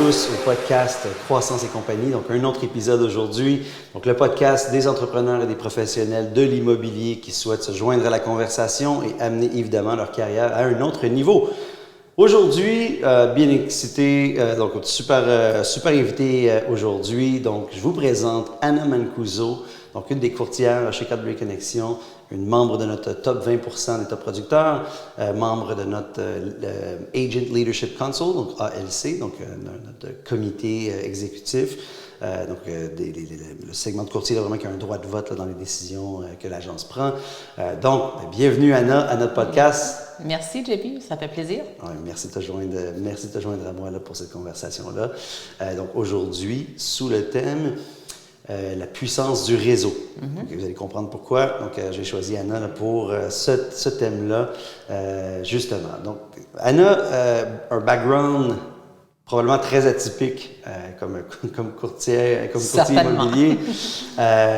tous au podcast Croissance et compagnie. Donc, un autre épisode aujourd'hui. Donc, le podcast des entrepreneurs et des professionnels de l'immobilier qui souhaitent se joindre à la conversation et amener évidemment leur carrière à un autre niveau. Aujourd'hui, bien excité, donc super invité aujourd'hui. Donc, je vous présente Anna Mancuso, donc une des courtières chez Cadbury Connexion, une membre de notre top 20% des top producteurs, membre de notre Agent Leadership Council, donc ALC, donc notre comité exécutif. Le segment de courtier, là, vraiment, qui a un droit de vote là, dans les décisions que l'agence prend. Donc, bienvenue Anna à notre podcast. Merci JP, ça fait plaisir. Ouais, merci de te joindre à moi là, pour cette conversation-là. Donc aujourd'hui, sous le thème la puissance du réseau. Donc, vous allez comprendre pourquoi. Donc j'ai choisi Anna là, pour ce thème-là, justement. Donc Anna a un background probablement très atypique comme courtier immobilier.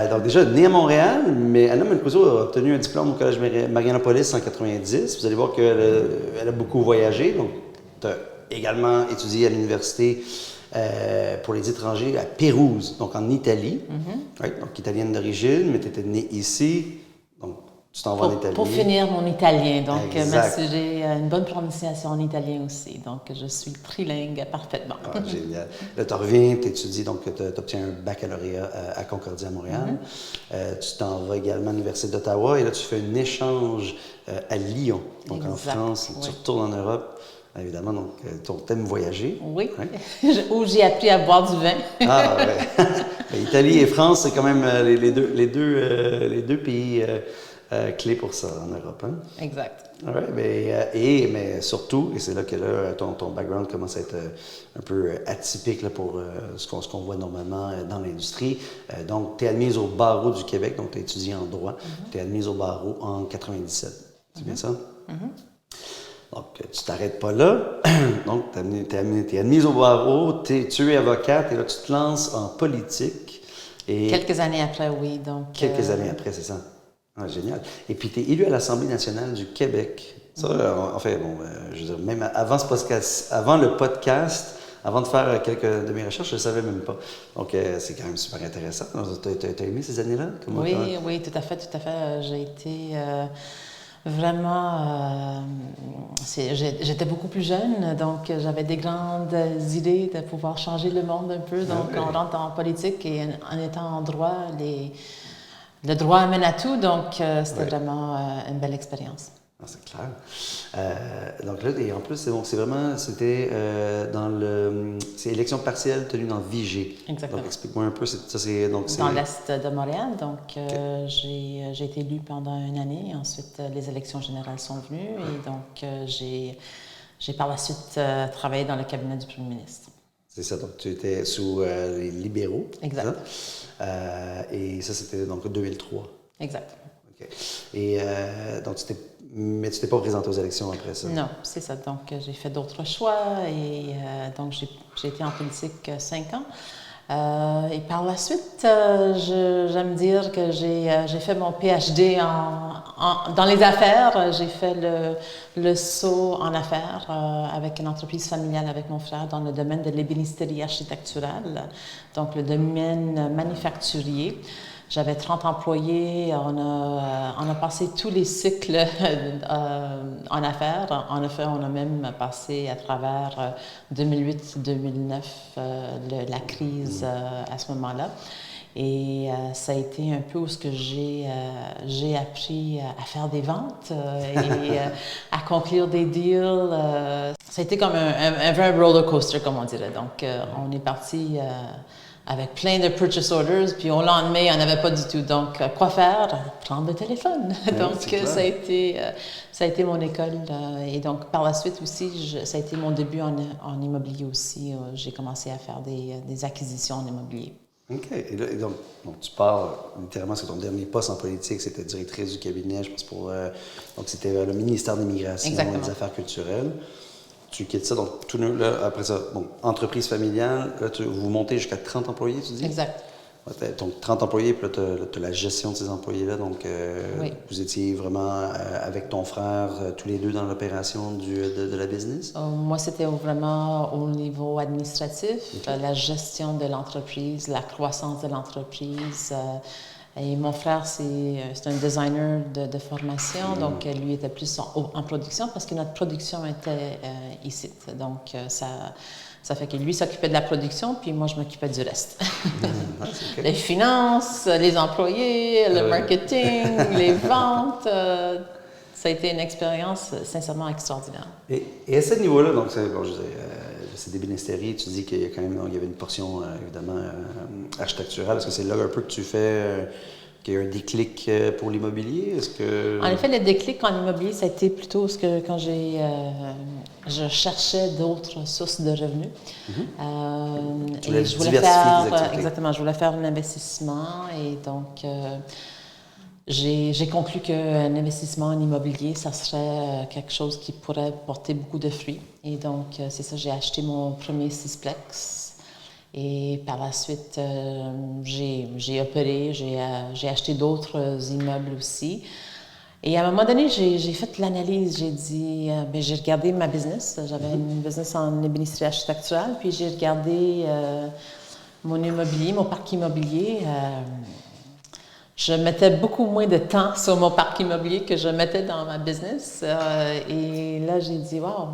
Donc déjà, née à Montréal, mais Anna Mancuso a obtenu un diplôme au Collège Marianopolis en 1990. Vous allez voir qu'elle a beaucoup voyagé. Donc, tu as également étudié à l'université pour les étrangers à Pérouse, donc en Italie. Ouais, donc italienne d'origine, mais tu étais née ici. Donc, tu t'en vas en Italie. Pour finir mon italien, donc merci, j'ai une bonne prononciation en italien aussi, donc je suis trilingue parfaitement. Ah, génial. Là, tu reviens, tu étudies, donc tu obtiens un baccalauréat à Concordia à Montréal. Tu t'en vas également à l'Université d'Ottawa et là, tu fais un échange à Lyon, donc en France. Tu retournes en Europe. Évidemment, donc, t'aimes voyager. Oui, ouais. Où j'ai appris à boire du vin. Ah, ouais. Italie et France, c'est quand même les deux pays clés pour ça en Europe. Hein? Exact. Ouais, mais surtout, et c'est là que ton background commence à être un peu atypique là, pour ce qu'on voit normalement dans l'industrie. Donc, tu es admise au barreau du Québec, donc tu as étudié en droit. Tu es admise au barreau en 97. C'est bien ça? Donc, tu t'arrêtes pas là. Donc, tu es admise au barreau, tu es avocate et là, tu te lances en politique. Et quelques années après, oui. Donc, quelques années après, c'est ça. Ah, génial. Et puis, tu es élu à l'Assemblée nationale du Québec. Ça, en fait, bon, je veux dire, même avant le podcast, avant de faire quelques de mes recherches, je ne le savais même pas. Donc, c'est quand même super intéressant. Tu as aimé ces années-là? Oui, tout à fait. J'ai été... Vraiment, j'étais beaucoup plus jeune, donc j'avais des grandes idées de pouvoir changer le monde un peu. Donc, on rentre en politique et en étant en droit, le droit amène à tout. Donc, c'était vraiment une belle expérience. Ah, c'est clair. Donc là, et en plus, c'était c'est élection partielle tenue dans Vigée. Exactement. Donc, explique-moi un peu. Dans l'est de Montréal. Donc, j'ai été élue pendant une année. Ensuite, les élections générales sont venues. Et donc, j'ai par la suite travaillé dans le cabinet du premier ministre. C'est ça. Donc, tu étais sous les libéraux. Exact. Et ça, c'était donc 2003. Exact. OK. Et donc, mais tu t'es pas présenté aux élections après ça? Non, c'est ça. Donc, j'ai fait d'autres choix et donc, j'ai été en politique 5 ans. Et par la suite, j'aime dire que j'ai fait mon PhD dans les affaires. J'ai fait le saut en affaires avec une entreprise familiale avec mon frère dans le domaine de l'ébénisterie architecturale, donc le domaine manufacturier. J'avais 30 employés, on a passé tous les cycles en affaires. En effet, on a même passé à travers 2008-2009, la crise à ce moment-là. Et ça a été un peu où j'ai appris à faire des ventes et à conclure des deals. Ça a été comme un vrai roller coaster, comme on dirait. Donc, on est parti... avec plein de purchase orders, puis au lendemain, il n'y en avait pas du tout. Donc, quoi faire? Prendre le téléphone. Donc, ça a été mon école. Et donc, par la suite aussi, ça a été mon début en immobilier aussi. J'ai commencé à faire des acquisitions en immobilier. OK. Et donc, tu pars, littéralement, c'est ton dernier poste en politique, c'était directrice du cabinet, je pense, donc c'était le ministère de l'Immigration et des Affaires culturelles. Tu quittes ça, donc après ça, bon, entreprise familiale, là, vous montez jusqu'à 30 employés, tu dis? Exact. Ouais, donc, 30 employés, puis là, tu as la gestion de ces employés-là. Donc, Oui. vous étiez vraiment avec ton frère, tous les deux dans l'opération de la business? Moi, c'était vraiment au niveau administratif, la gestion de l'entreprise, la croissance de l'entreprise. Et mon frère, c'est un designer de formation, donc lui était plus en production parce que notre production était ici. Donc, ça fait que lui s'occupait de la production, puis moi, je m'occupais du reste. Okay. Les finances, les employés, le marketing, les ventes. Ça a été une expérience sincèrement extraordinaire. Et à ce niveau-là, donc, bon, c'est des bénisteries, tu dis qu'il y a quand même, il y avait une portion, évidemment, architecturale. Est-ce que c'est là un peu que tu fais, qu'il y a un déclic pour l'immobilier? Est-ce que... En effet, le déclic en immobilier, ça a été plutôt quand je cherchais d'autres sources de revenus. Tu voulais et je voulais diversifier tes activités. exactement, je voulais faire un investissement et donc j'ai conclu qu'un investissement en immobilier, ça serait quelque chose qui pourrait porter beaucoup de fruits. Et donc, c'est ça, j'ai acheté mon premier sixplex. Et par la suite, j'ai opéré, j'ai acheté d'autres immeubles aussi. Et à un moment donné, j'ai fait l'analyse. J'ai dit, j'ai regardé ma business. J'avais une business en ébénisterie architecturale, puis j'ai regardé mon immobilier, mon parc immobilier. Je mettais beaucoup moins de temps sur mon parc immobilier que je mettais dans ma business. Et là, j'ai dit, wow,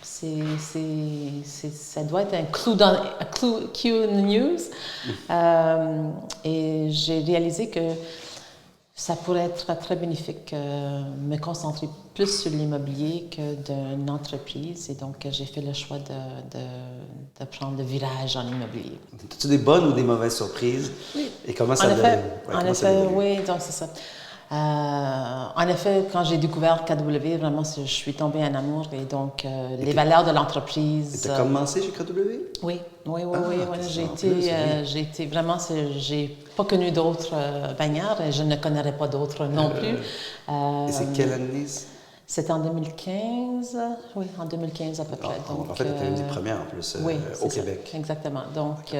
ça doit être un clou dans news. Et j'ai réalisé que ça pourrait être très bénéfique me concentrer plus sur l'immobilier que d'une entreprise. Et donc, j'ai fait le choix de prendre le virage en immobilier. As-tu des bonnes ou des mauvaises surprises? Oui. Et comment ça En effet, oui, donc c'est ça. En effet, quand j'ai découvert KW, vraiment, je suis tombée en amour et donc les valeurs de l'entreprise. Tu as commencé chez KW? Oui. J'ai été vraiment, j'ai pas connu d'autres bannières et je ne connaîtrais pas d'autres non plus. Et c'est quelle année? C'était en 2015, oui, en 2015 à peu près. Donc, en fait, tu étais une des premières en plus au Québec. Exactement. Donc,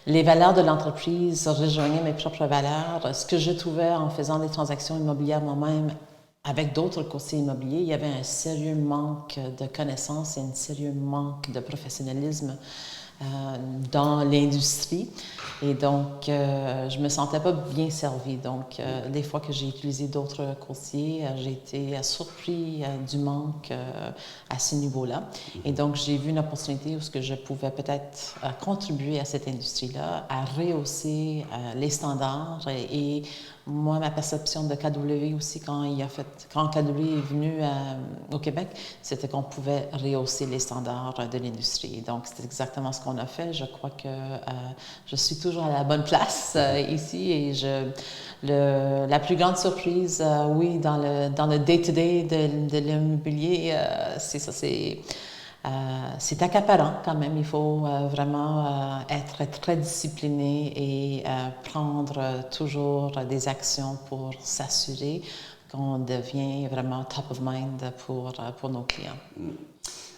les valeurs de l'entreprise rejoignaient mes propres valeurs. Ce que je trouvais en faisant des transactions immobilières moi-même avec d'autres courtiers immobiliers, il y avait un sérieux manque de connaissances et un sérieux manque de professionnalisme dans l'industrie. Et donc, je me sentais pas bien servie. Donc, des fois que j'ai utilisé d'autres courtiers, j'ai été surpris du manque à ce niveau-là. Et donc, j'ai vu une opportunité où ce que je pouvais peut-être contribuer à cette industrie-là, à rehausser les standards et moi, ma perception de KW aussi, quand KW est venu au Québec, c'était qu'on pouvait rehausser les standards de l'industrie. Donc, c'est exactement ce qu'on a fait. Je crois que je suis toujours à la bonne place ici et la plus grande surprise, oui, dans le day-to-day de l'immobilier, c'est ça, c'est accaparant quand même. Il faut vraiment être très discipliné et prendre toujours des actions pour s'assurer qu'on devient vraiment top of mind pour nos clients.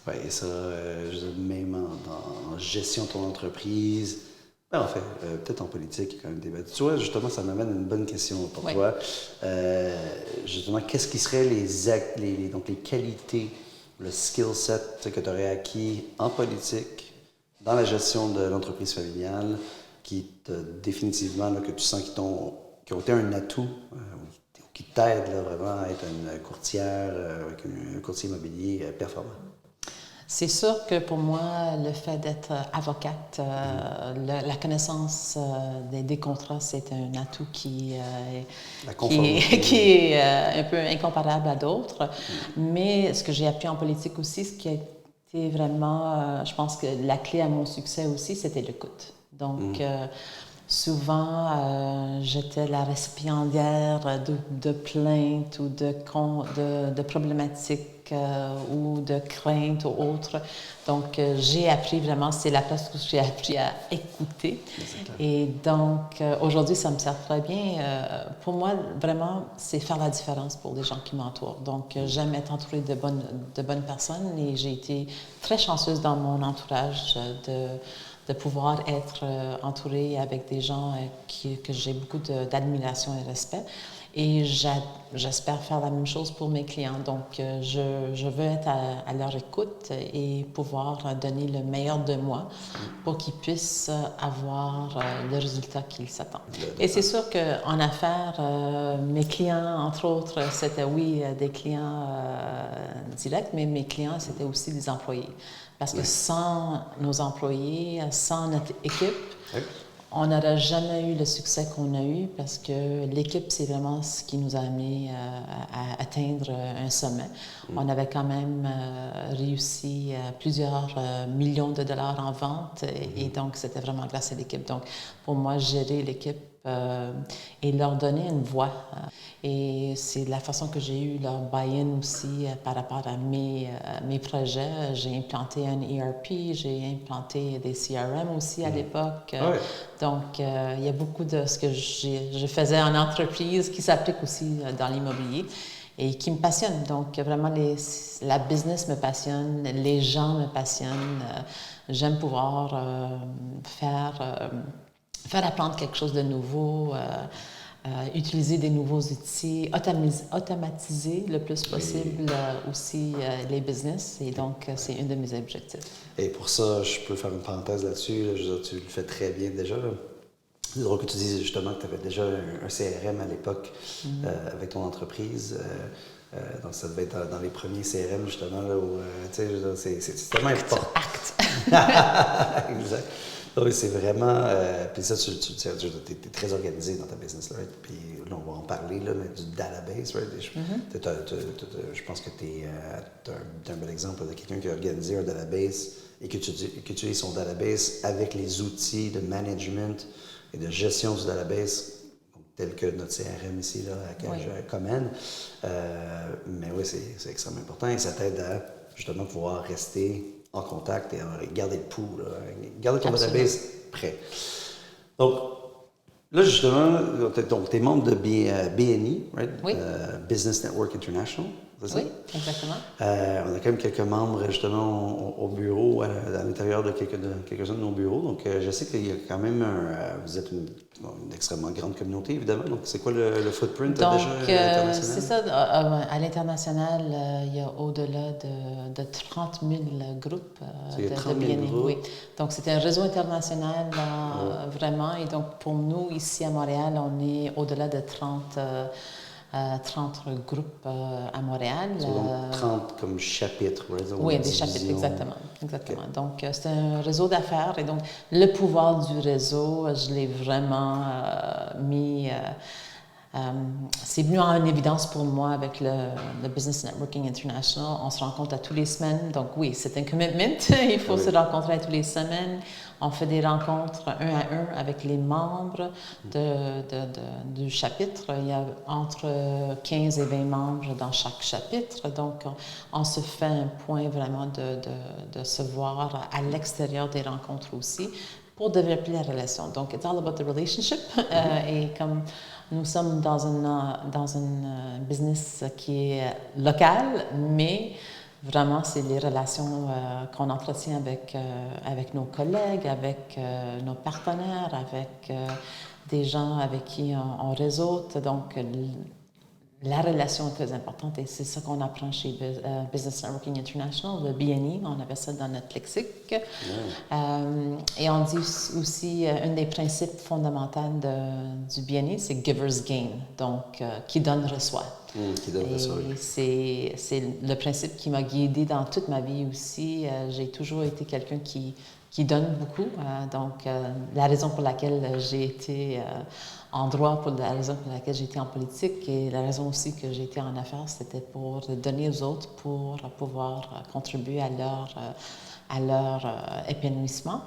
Oui, et ça, même en gestion de ton entreprise, en fait, peut-être en politique, il y a quand même des bêtes. Tu vois, justement, ça m'amène à une bonne question pour toi. Justement, qu'est-ce qui seraient donc les qualités, le skill set que tu aurais acquis en politique, dans la gestion de l'entreprise familiale, qui définitivement, là, que tu sens qui ont été un atout, qui t'aident vraiment à être une courtière, un courtier immobilier performant? C'est sûr que pour moi, le fait d'être avocate, la connaissance des contrats, c'est un atout qui est un peu incomparable à d'autres. Mais ce que j'ai appris en politique aussi, ce qui a été vraiment, je pense que la clé à mon succès aussi, c'était l'écoute. Donc, souvent, j'étais la récipiendaire de plaintes ou de problématiques critique ou de crainte ou autre. Donc, j'ai appris vraiment, c'est la place où j'ai appris à écouter. Et donc, aujourd'hui, ça me sert très bien. Pour moi, vraiment, c'est faire la différence pour les gens qui m'entourent. Donc, j'aime être entourée de bonnes personnes et j'ai été très chanceuse dans mon entourage de pouvoir être entourée avec des gens que j'ai beaucoup d'admiration et respect. Et j'espère faire la même chose pour mes clients. Donc, je veux être à leur écoute et pouvoir donner le meilleur de moi pour qu'ils puissent avoir le résultat qu'ils s'attendent. Et c'est sûr qu'en affaires, mes clients, entre autres, c'était oui des clients directs, mais mes clients, c'était aussi des employés. Parce que sans nos employés, sans notre équipe, on n'aurait jamais eu le succès qu'on a eu parce que l'équipe, c'est vraiment ce qui nous a amené à atteindre un sommet. On avait quand même réussi plusieurs millions de dollars en vente et donc c'était vraiment grâce à l'équipe. Donc pour moi, gérer l'équipe et leur donner une voix. Et c'est la façon que j'ai eu leur buy-in aussi par rapport à mes projets. J'ai implanté un ERP, j'ai implanté des CRM aussi à l'époque. Donc, il y a beaucoup de ce que je faisais en entreprise qui s'applique aussi dans l'immobilier et qui me passionne. Donc, vraiment, la business me passionne, les gens me passionnent. J'aime pouvoir faire apprendre quelque chose de nouveau, utiliser des nouveaux outils, automatiser le plus possible aussi les business. Et donc, c'est un de mes objectifs. Et pour ça, je peux faire une parenthèse là-dessus. Là, je veux dire, tu le fais très bien déjà. C'est drôle que tu dises justement que tu avais déjà un CRM à l'époque avec ton entreprise. Donc, ça devait être dans les premiers CRM, justement, là, où, tu sais, c'est tellement important. Exact. Oui, c'est vraiment... puis ça, tu es très organisé dans ta business, là, right? Puis là, on va en parler, là, mais du database, right? Je pense que tu as un bel exemple de quelqu'un qui a organisé un database et qui utilise son database avec les outils de management et de gestion du database, tel que notre CRM ici, là, à laquelle je commande. Mais oui, c'est extrêmement important et ça t'aide à justement pouvoir rester en contact et garder le pouls, là, garder ton database prêt. Donc, là, justement, tu es membre de BNI, right? Oui. Business Network International, c'est ça? Oui, exactement. On a quand même quelques membres, justement, au bureau, à l'intérieur de quelques-uns de nos bureaux. Donc, je sais qu'il y a quand même vous êtes une extrêmement grande communauté, évidemment. Donc, c'est quoi le footprint donc, déjà international? C'est ça. À l'international, il y a au-delà de 30 000 groupes de BNI. Oui. Donc, c'est un réseau international, vraiment. Et donc, pour nous, ici à Montréal, on est au-delà de 30 groupes à Montréal. Donc 30 comme chapitres, oui, des chapitres, exactement. Okay. Donc, c'est un réseau d'affaires et donc le pouvoir du réseau, je l'ai vraiment mis... c'est venu en évidence pour moi avec le Business Networking International. On se rencontre à tous les semaines. Donc oui, c'est un commitment. Il faut se rencontrer à tous les semaines. On fait des rencontres un à un avec les membres du chapitre. Il y a entre 15 et 20 membres dans chaque chapitre. Donc, on se fait un point vraiment de se voir à l'extérieur des rencontres aussi pour développer la relation. Donc, it's all about the relationship. Et comme nous sommes dans une business qui est locale, mais vraiment, c'est les relations qu'on entretient avec nos collègues, avec nos partenaires, avec des gens avec qui on réseaute. Donc, la relation est très importante et c'est ça qu'on apprend chez Business Networking International, le BNI. On avait ça dans notre lexique. Et on dit aussi, un des principes fondamentaux du BNI, c'est Giver's Gain, donc qui donne reçoit. C'est le principe qui m'a guidée dans toute ma vie aussi. J'ai toujours été quelqu'un qui donne beaucoup. Donc, la raison pour laquelle j'ai été en droit, pour la raison pour laquelle j'ai été en politique et la raison aussi que j'ai été en affaires, c'était pour donner aux autres, pour pouvoir contribuer à leur épanouissement.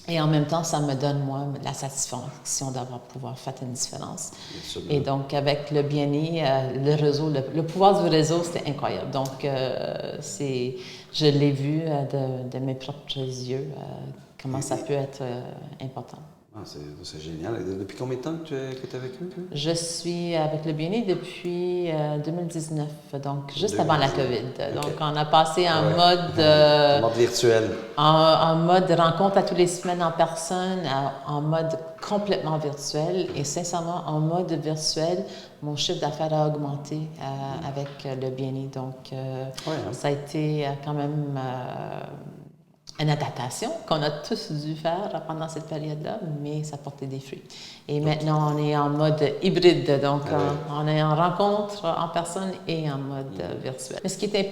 Et en même temps, ça me donne, moi, la satisfaction d'avoir pouvoir faire une différence. Absolument. Et donc, avec le bien-être, le réseau, le pouvoir du réseau, c'était incroyable. Donc, je l'ai vu de mes propres yeux, comment ça peut être important. Ah, c'est génial. Et depuis combien de temps que tu es avec eux? Je suis avec le bien-être depuis 2019, donc juste avant la COVID. Okay. Donc, on a passé en mode virtuel. En mode rencontre à tous les semaines en personne, en mode complètement virtuel. Et sincèrement, en mode virtuel, mon chiffre d'affaires a augmenté avec le bien-être. Donc, ça a été quand même une adaptation qu'on a tous dû faire pendant cette période-là, mais ça portait des fruits. Et maintenant, on est en mode hybride, donc on est en rencontre en personne et en mode virtuel. Mais ce qui était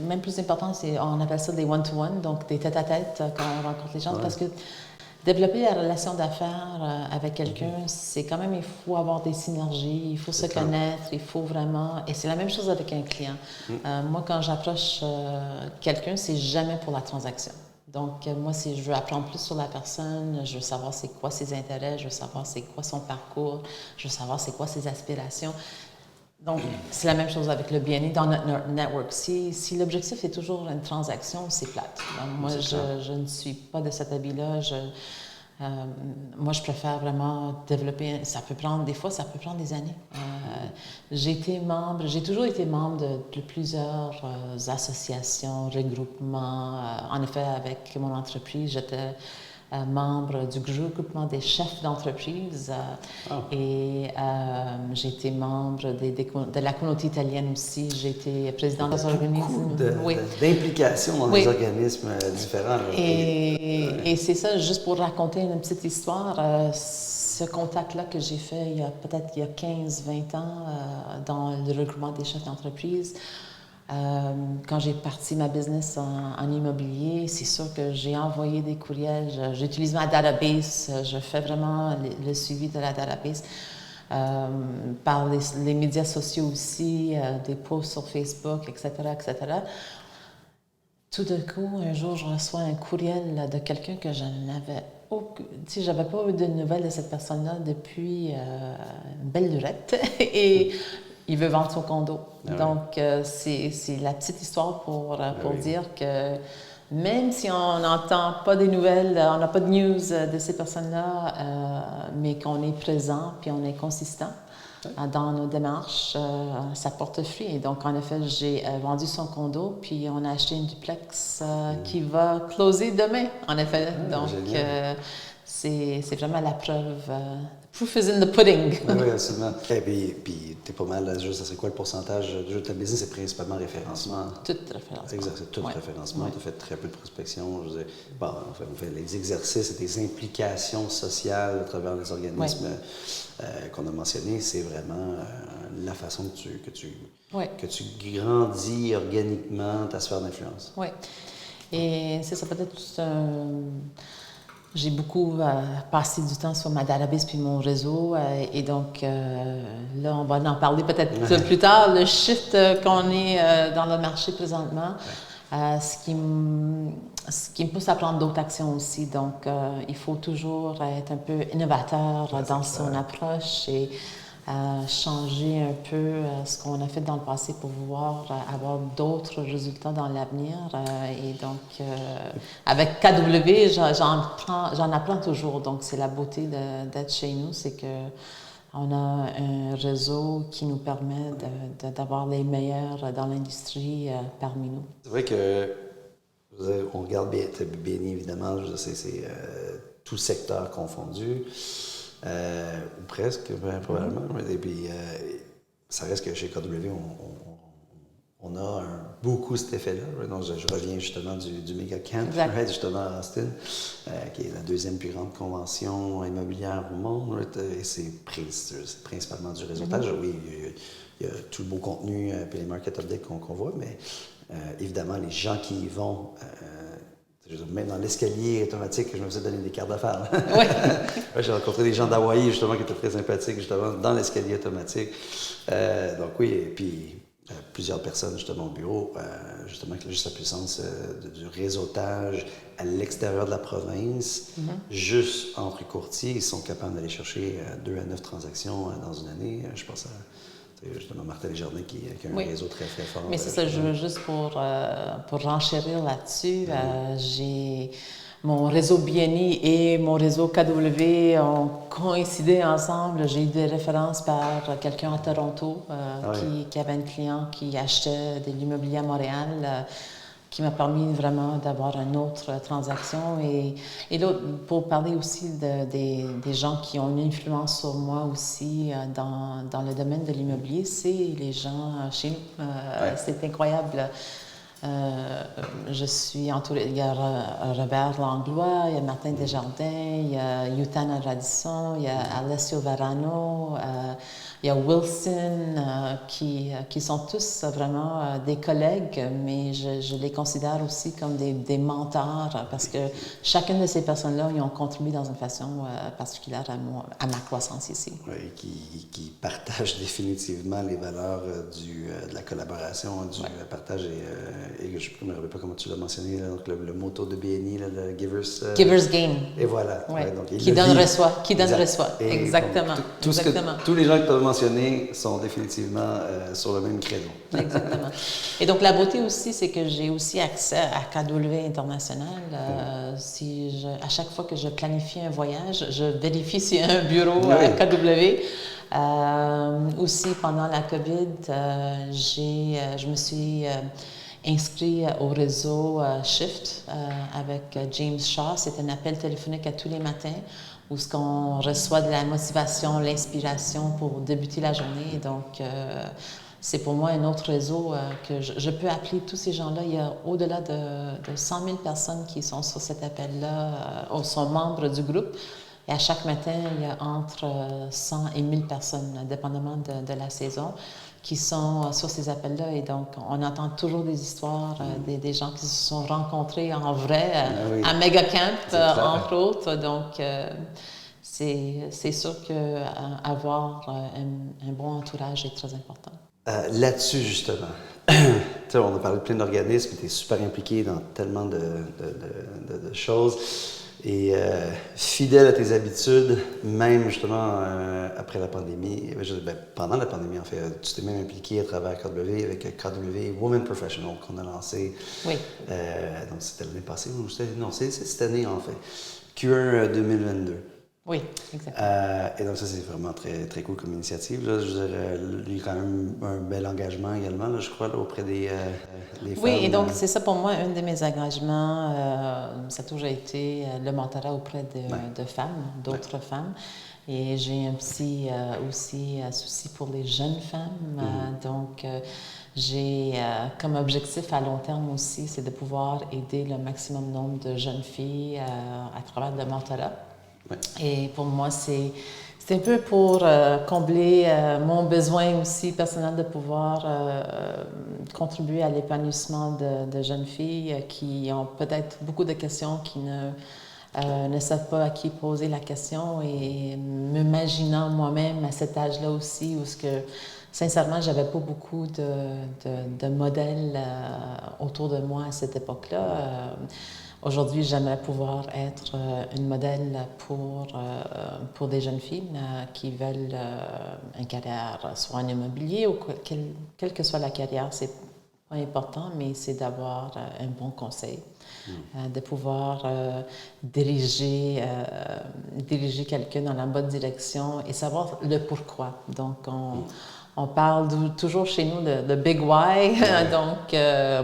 même plus important, c'est on appelle ça des one-to-one, donc des tête-à-tête quand on rencontre les gens, parce que développer la relation d'affaires avec quelqu'un, c'est quand même, il faut avoir des synergies, il faut se connaître, il faut vraiment... Et c'est la même chose avec un client. Moi, quand j'approche quelqu'un, c'est jamais pour la transaction. Donc, moi, je veux apprendre plus sur la personne, je veux savoir c'est quoi ses intérêts, je veux savoir c'est quoi son parcours, je veux savoir c'est quoi ses aspirations. Donc, c'est la même chose avec le bien-être dans notre network. Si l'objectif est toujours une transaction, c'est plate. Donc, moi, je ne suis pas de cet avis-là. Moi, je préfère vraiment développer. Des fois, ça peut prendre des années. J'ai toujours été membre de plusieurs associations, regroupements. En effet, avec mon entreprise, j'étais membre du regroupement des chefs d'entreprise et j'ai été membre de la communauté italienne aussi. J'ai été présidente des organismes. D'implication dans des organismes différents. Et c'est ça, juste pour raconter une petite histoire, ce contact-là que j'ai fait il y a 15-20 ans dans le regroupement des chefs d'entreprise. Quand j'ai parti ma business en immobilier, c'est sûr que j'ai envoyé des courriels, j'utilise ma database, je fais vraiment le suivi de la database. Par les médias sociaux aussi, des posts sur Facebook, etc., etc. Tout d'un coup, un jour, je reçois un courriel de quelqu'un que je n'avais j'avais pas eu de nouvelles de cette personne-là depuis une belle lurette. Et il veut vendre son condo. Donc, c'est la petite histoire pour dire que même si on n'entend pas des nouvelles, on n'a pas de news de ces personnes-là, mais qu'on est présent puis on est consistant dans nos démarches, ça porte fruit. Et donc, en effet, j'ai vendu son condo, puis on a acheté une duplex qui va closer demain, en effet. Donc, c'est vraiment la preuve. Proof is in the pudding. Oui, absolument. Et puis tu es pas mal, ça c'est quoi le pourcentage de ta business? C'est principalement référencement. Tout référencement. Exact, c'est tout référencement. Tu as fait très peu de prospection. Je veux dire, on fait les exercices et des implications sociales à travers les organismes qu'on a mentionnés. C'est vraiment la façon que tu grandis organiquement ta sphère d'influence. Oui. Et c'est ça, peut-être j'ai beaucoup passé du temps sur ma database puis mon réseau. Et donc, là, on va en parler peut-être plus tard. Le shift qu'on est dans le marché présentement, ce qui me pousse à prendre d'autres actions aussi. Donc, il faut toujours être un peu innovateur dans son approche et changer un peu ce qu'on a fait dans le passé pour pouvoir avoir d'autres résultats dans l'avenir. Et donc, avec KW, j'en apprends toujours. Donc, c'est la beauté d'être chez nous, c'est que on a un réseau qui nous permet d'avoir les meilleurs dans l'industrie parmi nous. C'est vrai que on regarde bien évidemment, c'est tout secteur confondu. Ou presque, probablement. Et puis, ça reste que chez KW, on a beaucoup cet effet-là. Donc, je reviens justement du Mega Camp, justement à Austin, qui est la deuxième plus grande convention immobilière au monde. Et c'est principalement du réseautage. Oui, il y a tout le beau contenu et les market updates qu'on voit, mais évidemment, les gens qui y vont... même dans l'escalier automatique, je me faisais donner des cartes d'affaires. Oui. J'ai rencontré des gens d'Hawaï, justement, qui étaient très sympathiques, justement, dans l'escalier automatique. Donc oui, et puis plusieurs personnes justement au bureau, justement avec juste la puissance du réseautage à l'extérieur de la province, juste entre courtiers, ils sont capables d'aller chercher 2 à 9 transactions dans une année. Je pense à justement Martin Desjardins qui a un réseau très très fort. Mais c'est ça, je veux juste pour renchérir là-dessus, j'ai mon réseau BNI et mon réseau KW ont coïncidé ensemble. J'ai eu des références par quelqu'un à Toronto qui avait un client qui achetait de l'immobilier à Montréal, qui m'a permis vraiment d'avoir une autre transaction. Et l'autre, pour parler aussi des gens qui ont une influence sur moi aussi dans le domaine de l'immobilier, c'est les gens chez nous. C'est incroyable. Je suis entourée, il y a Robert Langlois, il y a Martin Desjardins, il y a Yutana Radisson, il y a Alessio Varano, il y a Wilson, qui sont tous vraiment des collègues, mais je les considère aussi comme des mentors parce que chacune de ces personnes-là, ils ont contribué dans une façon particulière à ma croissance ici. Oui, qui partagent définitivement les valeurs de la collaboration, du partage et je ne me rappelle pas comment tu l'as mentionné, là, donc le motto de BNI, là, le Giver's Gain. Et voilà. Ouais. Donc, qui donne reçoit. Qui donne reçoit. Exactement. Tous les gens que tu as mentionnés sont définitivement sur le même créneau. Exactement. Et donc, la beauté aussi, c'est que j'ai aussi accès à KW International. À chaque fois que je planifie un voyage, je vérifie s'il y a un bureau à KW. Aussi, pendant la COVID, je me suis inscrit au réseau Shift avec James Shaw. C'est un appel téléphonique à tous les matins où on reçoit de la motivation, l'inspiration pour débuter la journée. Et donc, c'est pour moi un autre réseau que je peux appeler tous ces gens-là. Il y a au-delà de 100 000 personnes qui sont sur cet appel-là, sont membres du groupe. Et à chaque matin, il y a entre 100 et 1000 personnes, dépendamment de la saison, qui sont sur ces appels-là. Et donc, on entend toujours des histoires des gens qui se sont rencontrés en vrai à Megacamp, entre autres. Donc, c'est sûr qu'avoir un bon entourage est très important. Là-dessus, justement, on a parlé de plein d'organismes, tu es super impliqué dans tellement de choses. Et fidèle à tes habitudes, même justement après la pandémie, pendant la pandémie en fait, tu t'es même impliqué à travers KW avec KW Women Professional qu'on a lancé. Oui. Donc c'était l'année passée, non, c'est cette année en fait. Q1 2022. Oui, exactement. Et donc ça, c'est vraiment très, très cool comme initiative. Là. Je dirais, il y a quand même un bel engagement également, là, je crois, là, auprès des femmes. Oui, et donc c'est ça pour moi, un de mes engagements, ça a toujours été le mentorat auprès de femmes, d'autres femmes. Et j'ai un petit aussi souci pour les jeunes femmes. Donc, j'ai comme objectif à long terme aussi, c'est de pouvoir aider le maximum nombre de jeunes filles à travers le mentorat. Et pour moi, c'est un peu pour combler mon besoin aussi personnel de pouvoir contribuer à l'épanouissement de jeunes filles qui ont peut-être beaucoup de questions, qui ne savent pas à qui poser la question. Et m'imaginant moi-même à cet âge-là aussi, où sincèrement, j'avais pas beaucoup de modèles autour de moi à cette époque-là. Aujourd'hui, j'aimerais pouvoir être une modèle pour des jeunes filles qui veulent une carrière, soit en immobilier ou quelle que soit la carrière, c'est pas important, mais c'est d'avoir un bon conseil, de pouvoir diriger quelqu'un dans la bonne direction et savoir le pourquoi. Donc, on parle toujours chez nous de Big Why. Donc,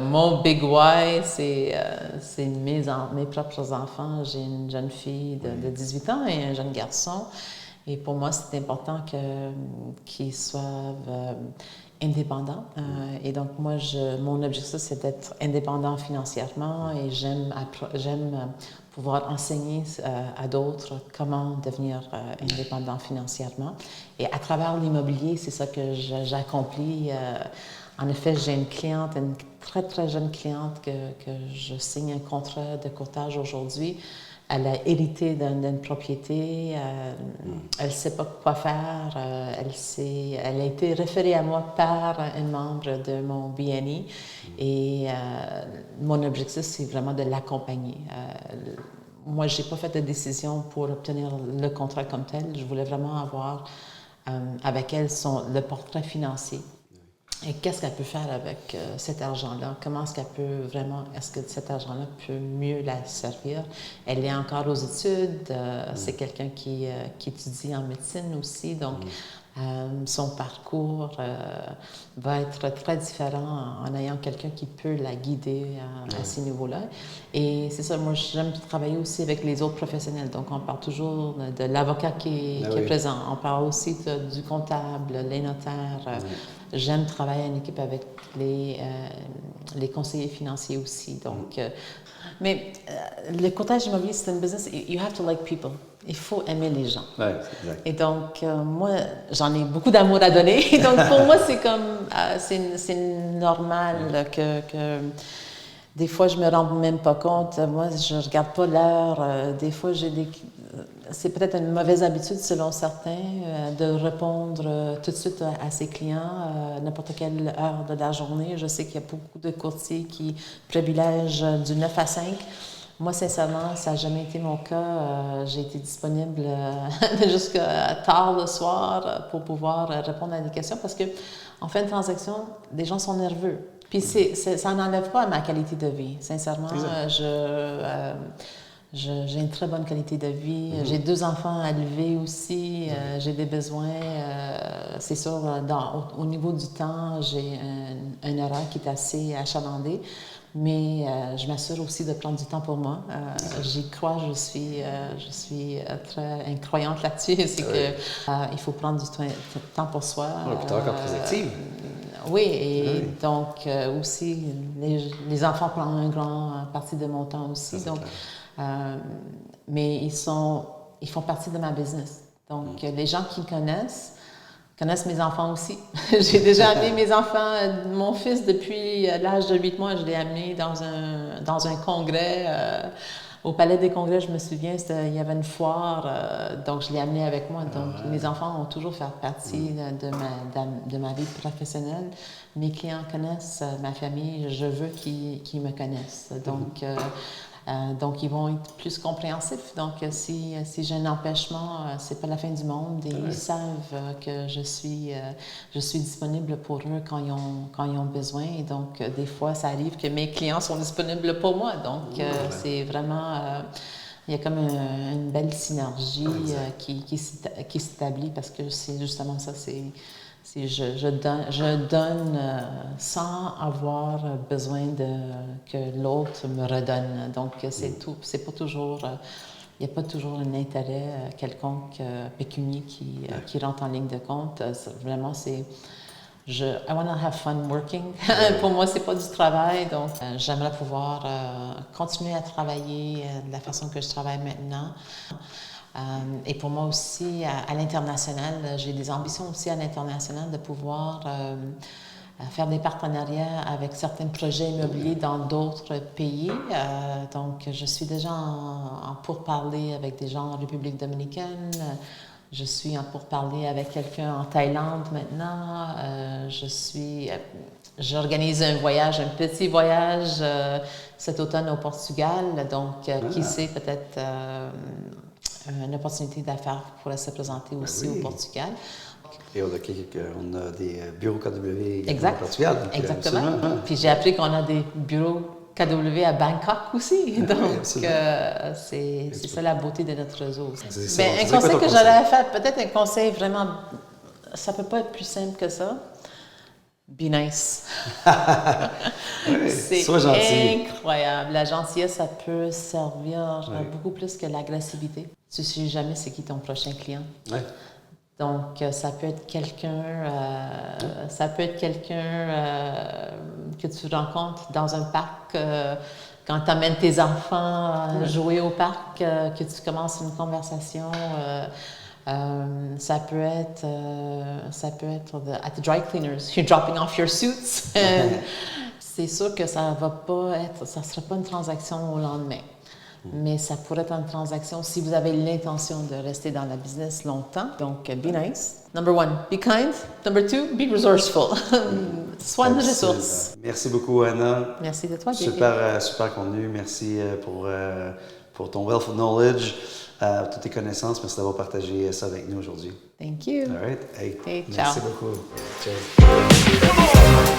mon Big Why, c'est mes propres enfants. J'ai une jeune fille de 18 ans et un jeune garçon. Et pour moi, c'est important qu'ils soient indépendants. Et donc, moi, mon objectif, c'est d'être indépendant financièrement et j'aime pouvoir enseigner à d'autres comment devenir indépendant financièrement. Et à travers l'immobilier, c'est ça que j'accomplis. En effet, j'ai une cliente, une très, très jeune cliente que je signe un contrat de courtage aujourd'hui. elle a hérité d'une propriété, elle ne sait pas quoi faire, elle a été référée à moi par un membre de mon BNI et mon objectif, c'est vraiment de l'accompagner. Moi, je n'ai pas fait de décision pour obtenir le contrat comme tel. Je voulais vraiment avoir avec elle le portrait financier. Et qu'est-ce qu'elle peut faire avec cet argent-là? Comment est-ce qu'elle peut vraiment, est-ce que cet argent-là peut mieux la servir? Elle est encore aux études, c'est quelqu'un qui étudie en médecine aussi, donc son parcours va être très différent en ayant quelqu'un qui peut la guider à ces niveaux-là. Et c'est ça, moi j'aime travailler aussi avec les autres professionnels, donc on parle toujours de l'avocat qui est présent, on parle aussi du comptable, les notaires. J'aime travailler en équipe avec les conseillers financiers aussi. Donc, mais le courtage immobilier, c'est une business, you have to like people. Il faut aimer les gens. Ouais, exact. Et donc, moi, j'en ai beaucoup d'amour à donner. Donc, pour moi, c'est comme, c'est normal que des fois, je me rends même pas compte. Moi, je regarde pas l'heure. Des fois, c'est peut-être une mauvaise habitude, selon certains, de répondre tout de suite à ses clients, n'importe quelle heure de la journée. Je sais qu'il y a beaucoup de courtiers qui privilègent du 9 à 5. Moi, sincèrement, ça n'a jamais été mon cas. J'ai été disponible jusqu'à tard le soir pour pouvoir répondre à des questions parce qu'en fin de transaction, les gens sont nerveux. Puis ça n'enlève pas à ma qualité de vie. Sincèrement, j'ai une très bonne qualité de vie. J'ai 2 enfants à élever aussi. J'ai des besoins. C'est sûr, au niveau du temps, j'ai un horaire qui est assez achalandé. Mais je m'assure aussi de prendre du temps pour moi. J'y crois, je suis très croyante là-dessus. C'est qu'il faut prendre du temps pour soi. Puis t'es encore très active. Oui, et donc aussi, les enfants prennent une grande partie de mon temps aussi. Donc, mais ils font partie de ma business. Donc, les gens qui me connaissent mes enfants aussi. J'ai déjà amené mes enfants, mon fils, depuis l'âge de 8 mois, je l'ai amené dans un congrès. Au Palais des Congrès, je me souviens, il y avait une foire, donc je l'ai amené avec moi. Donc, mes enfants ont toujours fait partie de ma vie professionnelle. Mes clients connaissent ma famille, je veux qu'ils me connaissent. Donc, ils vont être plus compréhensifs. Donc, si j'ai un empêchement, c'est pas la fin du monde. Et ils savent que je suis disponible pour eux quand ils ont besoin. Et donc, des fois, ça arrive que mes clients sont disponibles pour moi. Donc, c'est vraiment... il y a comme une belle synergie qui s'établit parce que c'est justement ça, je donne sans avoir besoin que l'autre me redonne. Donc, c'est pas toujours... il n'y a pas toujours un intérêt quelconque pécunier qui rentre en ligne de compte. Vraiment, I want to have fun working. Pour moi, c'est pas du travail. Donc, j'aimerais pouvoir continuer à travailler de la façon que je travaille maintenant. Et pour moi aussi, à l'international, j'ai des ambitions aussi à l'international de pouvoir faire des partenariats avec certains projets immobiliers dans d'autres pays. Donc, je suis déjà en pourparlers avec des gens en République dominicaine. Je suis en pourparlers avec quelqu'un en Thaïlande maintenant. J'organise un petit voyage cet automne au Portugal. Donc, qui sait, peut-être une opportunité d'affaires pourrait se présenter aussi au Portugal. Et on a des bureaux KW au Portugal. Exactement. Puis j'ai appris qu'on a des bureaux KW à Bangkok aussi. Donc, c'est ça la beauté de notre réseau. Un conseil que j'aurais à faire, peut-être un conseil vraiment, ça peut pas être plus simple que ça. Be nice. C'est incroyable. La gentillesse, ça peut servir beaucoup plus que l'agressivité. Tu ne sais jamais c'est qui ton prochain client. Ouais. Donc, ça peut être quelqu'un que tu rencontres dans un parc, quand tu amènes tes enfants jouer au parc, que tu commences une conversation. Ça peut être at the dry cleaners, you're dropping off your suits. C'est sûr que ça sera pas une transaction au lendemain. mais ça pourrait être une transaction si vous avez l'intention de rester dans la business longtemps. Donc, be nice. Number 1, be kind. Number 2, be resourceful. Sois une ressource. Merci beaucoup, Anna. Merci de toi, JP. Super contenu. Merci pour ton wealth of knowledge, toutes tes connaissances. Merci d'avoir partagé ça avec nous aujourd'hui. Thank you. All right. Hey, merci ciao. beaucoup. Ciao.